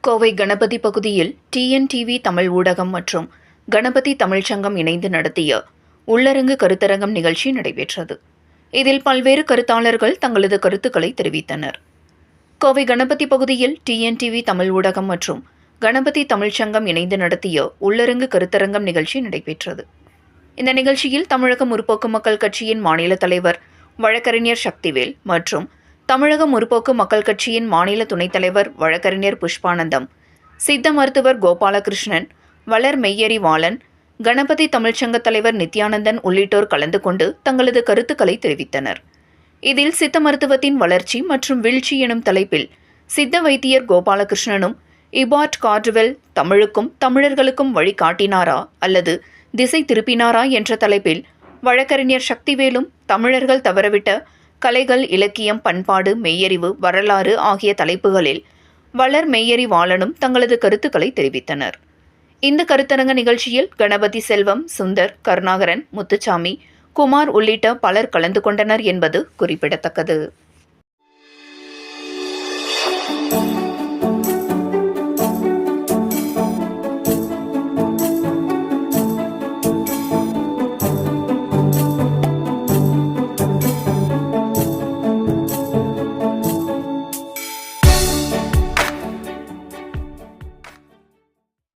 கோவை கணபதி பகுதியில் டிஎன்டிவி தமிழ் ஊடகம் மற்றும் கணபதி தமிழ்ச்சங்கம் இணைந்து நடத்திய உள்ளரங்கு கருத்தரங்கம் நிகழ்ச்சி நடைபெற்றது. இதில் பல்வேறு கருத்தாளர்கள் தங்களது கருத்துக்களை தெரிவித்தனர். கோவை கணபதி பகுதியில் டிஎன்டிவி தமிழ் ஊடகம் மற்றும் கணபதி தமிழ்ச்சங்கம் இணைந்து நடத்திய உள்ளரங்கு கருத்தரங்கம் நிகழ்ச்சி நடைபெற்றது. இந்த நிகழ்ச்சியில் தமிழக முற்போக்கு மக்கள் கட்சியின் மாநில தலைவர் வழக்கறிஞர் சக்திவேல் மற்றும் தமிழக முற்போக்கு மக்கள் கட்சியின் மாநில துணைத் தலைவர் வழக்கறிஞர் புஷ்பானந்தம், சித்த மருத்துவர் கோபாலகிருஷ்ணன், வளர் மெய்யறிவாளன், கணபதி தமிழ்ச்சங்க தலைவர் நித்யானந்தன் உள்ளிட்டோர் கலந்து கொண்டு தங்களது கருத்துக்களை தெரிவித்தனர். இதில் சித்த மருத்துவத்தின் வளர்ச்சி மற்றும் வீழ்ச்சி எனும் தலைப்பில் சித்த வைத்தியர் கோபாலகிருஷ்ணனும் இபாட் கார்டுவெல் தமிழுக்கும் தமிழர்களுக்கும் வழிகாட்டினாரா அல்லது திசை திருப்பினாரா என்ற தலைப்பில் வழக்கறிஞர் சக்திவேலும் தமிழர்கள் தவறவிட்ட கலைகள், இலக்கியம், பண்பாடு, மெய்யறிவு, வரலாறு ஆகிய தலைப்புகளில் வளர் மெய்யறிவாளனும் தங்களது கருத்துக்களை தெரிவித்தனர். இந்த கருத்தரங்க நிகழ்ச்சியில் கணபதி செல்வம், சுந்தர், கருணாகரன், முத்துச்சாமி, குமார் உள்ளிட்ட பலர் கலந்து கொண்டனர் என்பது குறிப்பிடத்தக்கது.